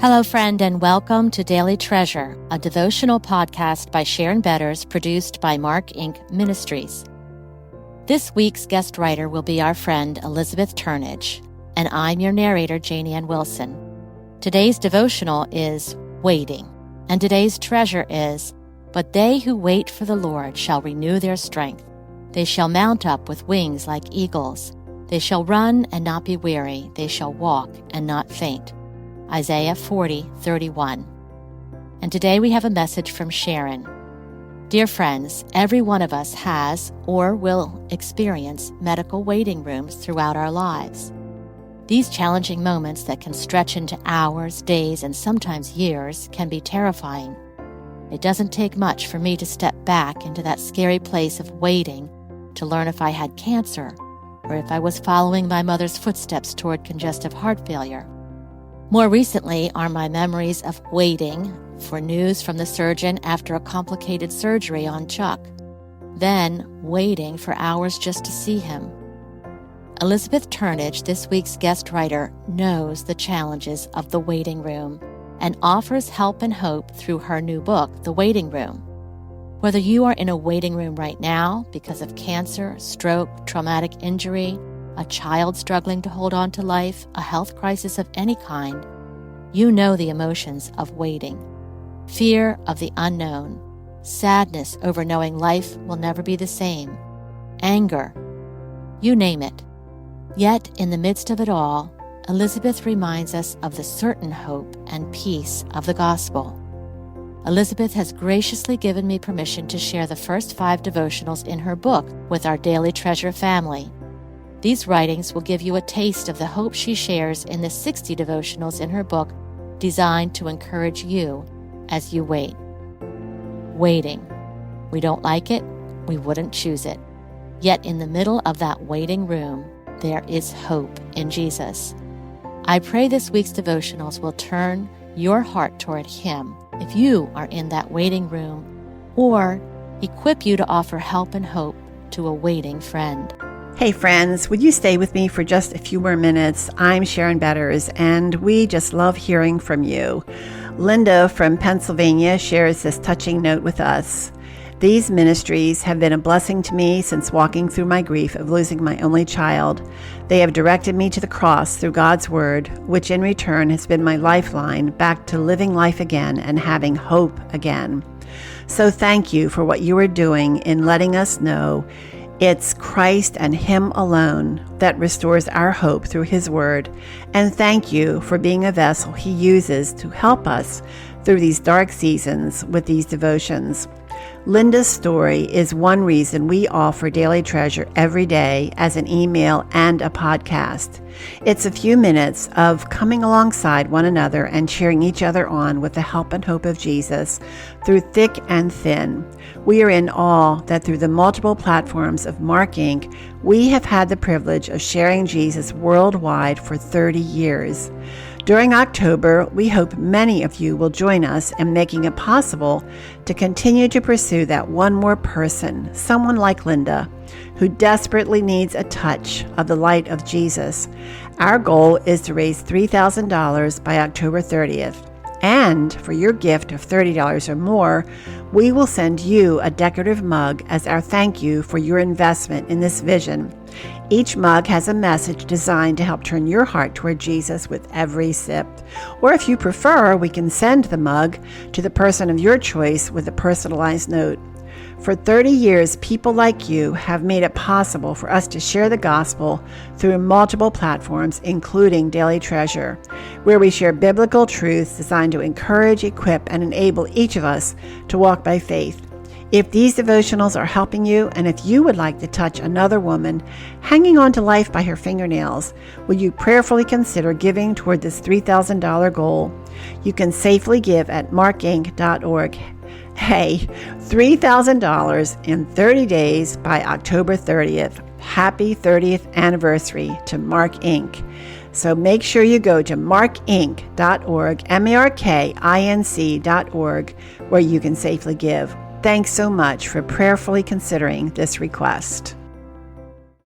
Hello, friend, and welcome to Daily Treasure, a devotional podcast by Sharon Betters, produced by Mark Inc. Ministries. This week's guest writer will be our friend Elizabeth Turnage, and I'm your narrator, Janie Ann Wilson. Today's devotional is Waiting, and today's treasure is, But they who wait for the Lord shall renew their strength. They shall mount up with wings like eagles. They shall run and not be weary. They shall walk and not faint. Isaiah 40:31. And today we have a message from Sharon. Dear friends, every one of us has or will experience medical waiting rooms throughout our lives. These challenging moments that can stretch into hours, days, and sometimes years can be terrifying. It doesn't take much for me to step back into that scary place of waiting to learn if I had cancer or if I was following my mother's footsteps toward congestive heart failure. More recently are my memories of waiting for news from the surgeon after a complicated surgery on Chuck, then waiting for hours just to see him. Elizabeth Turnage, this week's guest writer, knows the challenges of the waiting room and offers help and hope through her new book, The Waiting Room. Whether you are in a waiting room right now because of cancer, stroke, traumatic injury, a child struggling to hold on to life, a health crisis of any kind, you know the emotions of waiting. Fear of the unknown, sadness over knowing life will never be the same, anger, you name it. Yet, in the midst of it all, Elizabeth reminds us of the certain hope and peace of the gospel. Elizabeth has graciously given me permission to share the first 5 devotionals in her book with our Daily Treasure family. These writings will give you a taste of the hope she shares in the 60 devotionals in her book, designed to encourage you as you wait. Waiting. We don't like it, we wouldn't choose it. Yet in the middle of that waiting room, there is hope in Jesus. I pray this week's devotionals will turn your heart toward Him if you are in that waiting room, or equip you to offer help and hope to a waiting friend. Hey friends, would you stay with me for just a few more minutes? I'm Sharon Betters, and we just love hearing from you. Linda from Pennsylvania shares this touching note with us. These ministries have been a blessing to me since walking through my grief of losing my only child. They have directed me to the cross through God's Word, which in return has been my lifeline back to living life again and having hope again. So thank you for what you are doing in letting us know it's Christ and Him alone that restores our hope through His Word. And thank you for being a vessel He uses to help us through these dark seasons with these devotions. Linda's story is one reason we offer Daily Treasure every day as an email and a podcast. It's a few minutes of coming alongside one another and cheering each other on with the help and hope of Jesus through thick and thin. We are in awe that through the multiple platforms of Mark Inc., we have had the privilege of sharing Jesus worldwide for 30 years. During October, we hope many of you will join us in making it possible to continue to pursue that one more person, someone like Linda, who desperately needs a touch of the light of Jesus. Our goal is to raise $3,000 by October 30th. And for your gift of $30 or more, we will send you a decorative mug as our thank you for your investment in this vision. Each mug has a message designed to help turn your heart toward Jesus with every sip. Or if you prefer, we can send the mug to the person of your choice with a personalized note. For 30 years, people like you have made it possible for us to share the gospel through multiple platforms, including Daily Treasure, where we share biblical truths designed to encourage, equip, and enable each of us to walk by faith. If these devotionals are helping you, and if you would like to touch another woman hanging on to life by her fingernails, will you prayerfully consider giving toward this $3,000 goal? You can safely give at markinc.org. Hey, $3,000 in 30 days by October 30th. Happy 30th anniversary to Mark Inc. So make sure you go to markinc.org, markinc.org, where you can safely give. Thanks so much for prayerfully considering this request.